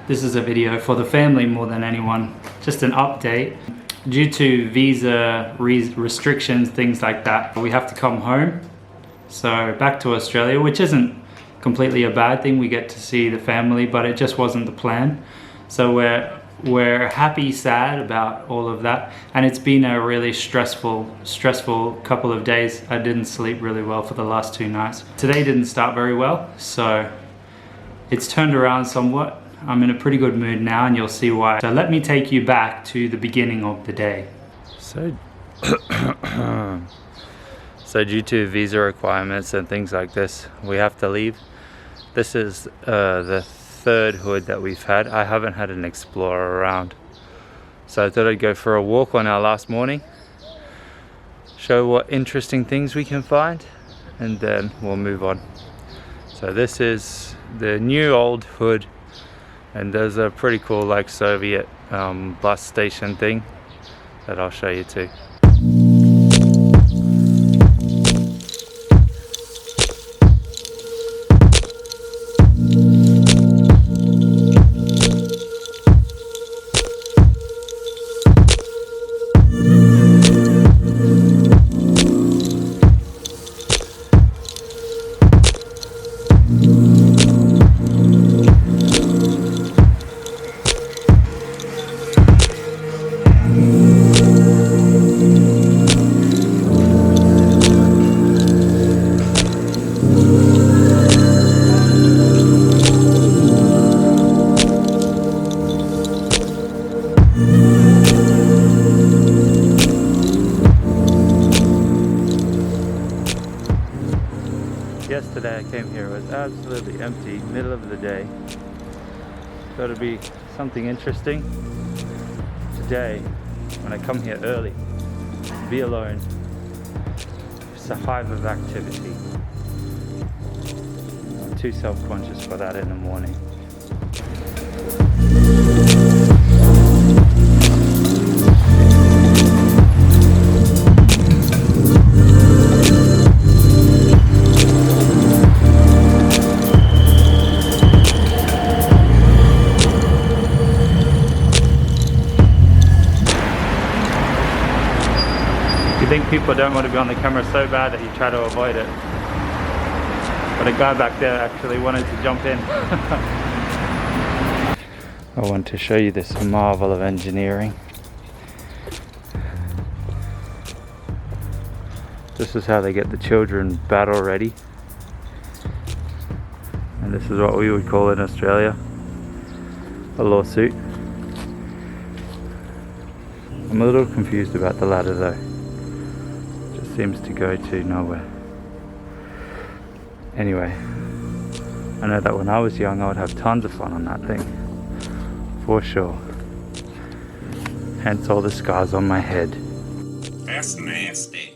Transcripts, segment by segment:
This is a video for the family more than anyone. Just an update. Due to visa restrictions, things like that, we have to come home. So back to Australia, which isn't completely a bad thing. We get to see the family, but it just wasn't the plan. So we're happy, sad about all of that. And it's been a really stressful couple of days. I didn't sleep really well for the last 2 nights. Today didn't start very well, so it's turned around somewhat. I'm in a pretty good mood now, and you'll see why. So let me take you back to the beginning of the day. So due to visa requirements and things like this, we have to leave. This is the 3rd hood that we've had. I haven't had an explorer around, so I thought I'd go for a walk on our last morning, show what interesting things we can find, and then we'll move on. So this is the new old hood, and there's a pretty cool like Soviet bus station thing that I'll show you too. Yesterday I came here, it was absolutely empty, middle of the day. Thought it'd be something interesting. Today, when I come here early, be alone, it's a hive of activity. I'm too self-conscious for that in the morning. You think people don't want to be on the camera so bad that you try to avoid it. But a guy back there actually wanted to jump in. I want to show you this marvel of engineering. This is how they get the children battle ready. And this is what we would call in Australia a lawsuit. I'm a little confused about the ladder though. Seems to go to nowhere. Anyway, I know that when I was young I would have tons of fun on that thing, for sure. Hence all the scars on my head. That's nasty.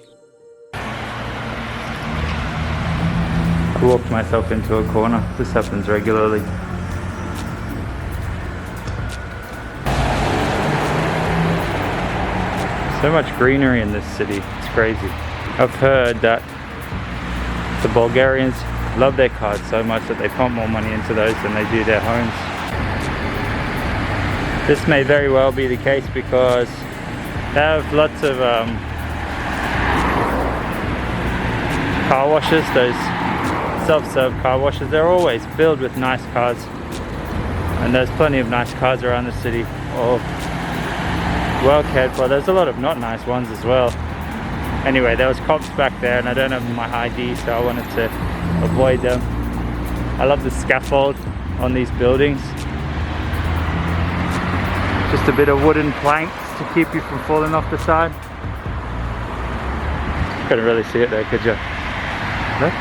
I walked myself into a corner. This happens regularly. So much greenery in this city, it's crazy. I've heard that the Bulgarians love their cars so much that they pump more money into those than they do their homes. This may very well be the case because they have lots of car washes, those self-serve car washes. They're always filled with nice cars, and there's plenty of nice cars around the city, all well cared for. There's a lot of not nice ones as well. Anyway, there was cops back there and I don't have my ID, so I wanted to avoid them. I love the scaffold on these buildings. Just a bit of wooden planks to keep you from falling off the side. Couldn't really see it there, could you? Look.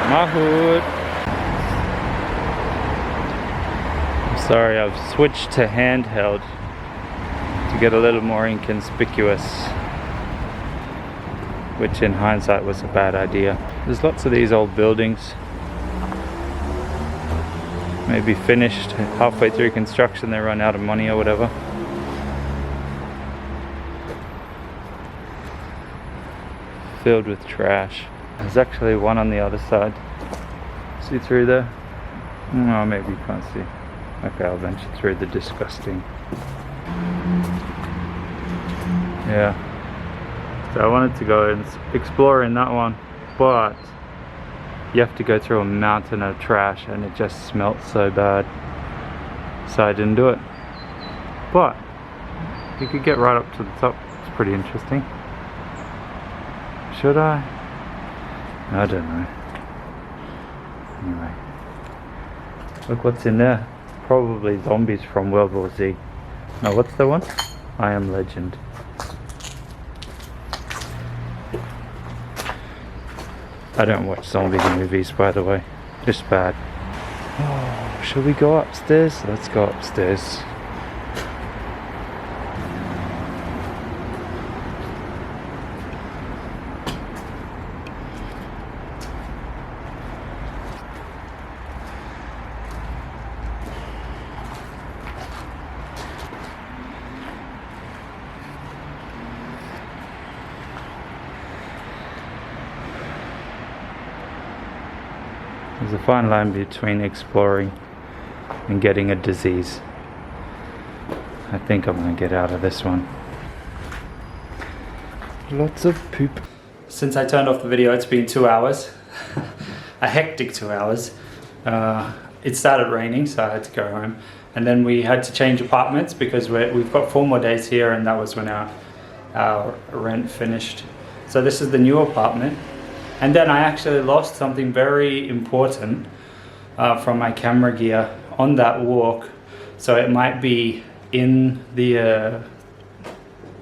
My hood. Sorry, I've switched to handheld to get a little more inconspicuous, which in hindsight was a bad idea. There's lots of these old buildings, maybe finished halfway through construction, they run out of money or whatever. Filled with trash. There's actually one on the other side. See through there? No, maybe you can't see. Okay, I'll venture through the disgusting. Yeah. So I wanted to go and explore in that one, but you have to go through a mountain of trash and it just smelt so bad. So I didn't do it. But you could get right up to the top. It's pretty interesting. Should I? I don't know. Anyway. Look what's in there. Probably zombies from World War Z. No, what's the one? I Am Legend. I don't watch zombie movies, by the way. Just bad. Oh, shall we go upstairs? Let's go upstairs. There's a fine line between exploring and getting a disease. I think I'm gonna get out of this one. Lots of poop. Since I turned off the video, it's been 2 hours. A hectic 2 hours. It started raining, so I had to go home. And then we had to change apartments because we've got 4 more days here, and that was when our rent finished. So this is the new apartment. And then I actually lost something very important from my camera gear on that walk. So it might be in the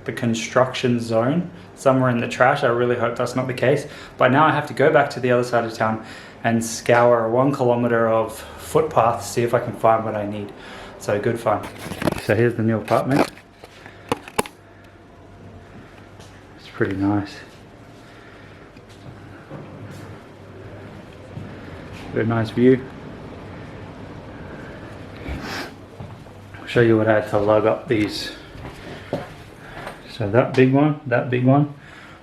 construction zone, somewhere in the trash. I really hope that's not the case. But now I have to go back to the other side of town and scour 1 kilometer of footpath to see if I can find what I need. So good fun. So here's the new apartment. It's pretty nice. Very nice view. I'll show you what I had to lug up these. So that big one,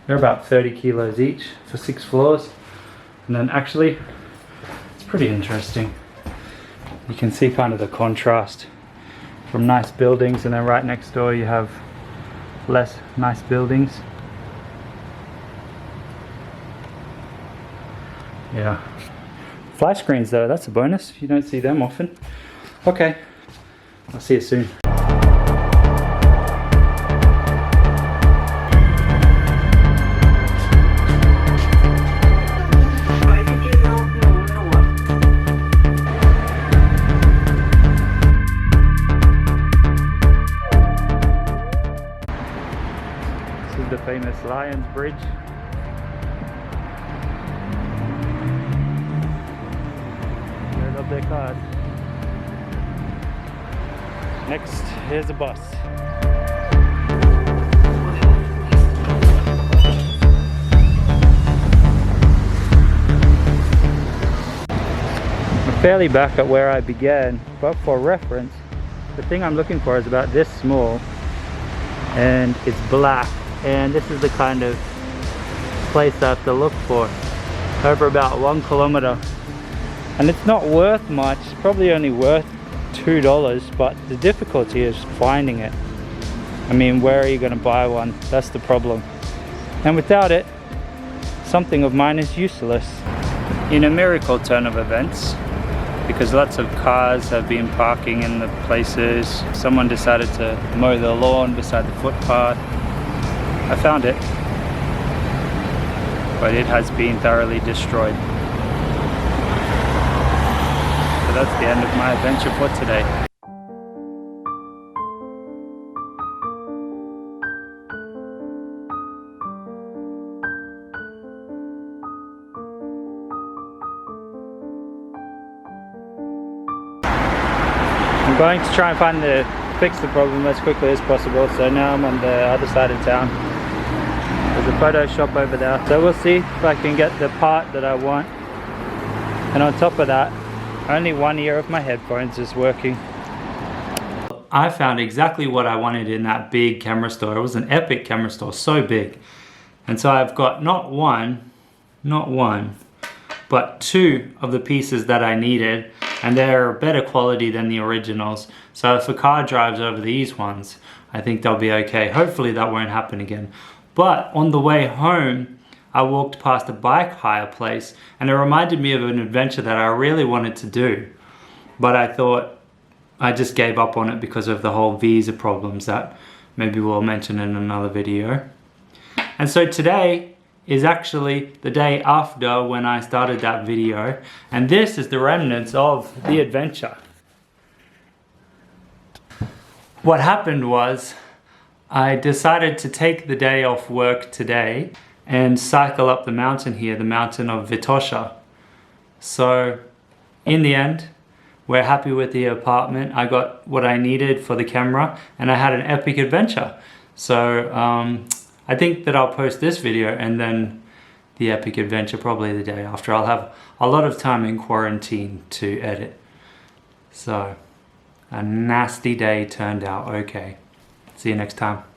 they're about 30 kilos each for 6 floors. And then actually, it's pretty interesting. You can see kind of the contrast from nice buildings, and then right next door you have less nice buildings. Yeah. Flash screens though, that's a bonus. You don't see them often. Okay, I'll see you soon. This is the famous Lyons Bridge. Their cars. Next, here's a bus. I'm fairly back at where I began, but for reference, the thing I'm looking for is about this small, and it's black, and this is the kind of place I have to look for. Over about 1 kilometer. And it's not worth much, probably only worth $2, but the difficulty is finding it. I mean, where are you going to buy one? That's the problem. And without it, something of mine is useless. In a miracle turn of events, because lots of cars have been parking in the places, someone decided to mow the lawn beside the footpath. I found it, but it has been thoroughly destroyed. So that's the end of my adventure for today. I'm going to try and fix the problem as quickly as possible. So now I'm on the other side of town. There's a photo shop over there. So we'll see if I can get the part that I want. And on top of that, only 1 ear of my headphones is working. I found exactly what I wanted in that big camera store. It was an epic camera store, so big. And so I've got not one, but 2 of the pieces that I needed, and they're better quality than the originals. So if a car drives over these ones, I think they'll be okay. Hopefully that won't happen again. But on the way home, I walked past a bike hire place, and it reminded me of an adventure that I really wanted to do. But I thought I just gave up on it because of the whole visa problems that maybe we'll mention in another video. And so today is actually the day after when I started that video, and this is the remnants of the adventure. What happened was I decided to take the day off work today and cycle up the mountain here, the mountain of Vitosha. So in the end, we're happy with the apartment. I got what I needed for the camera, and I had an epic adventure. So I think that I'll post this video and then the epic adventure probably the day after. I'll have a lot of time in quarantine to edit. So a nasty day turned out okay. See you next time.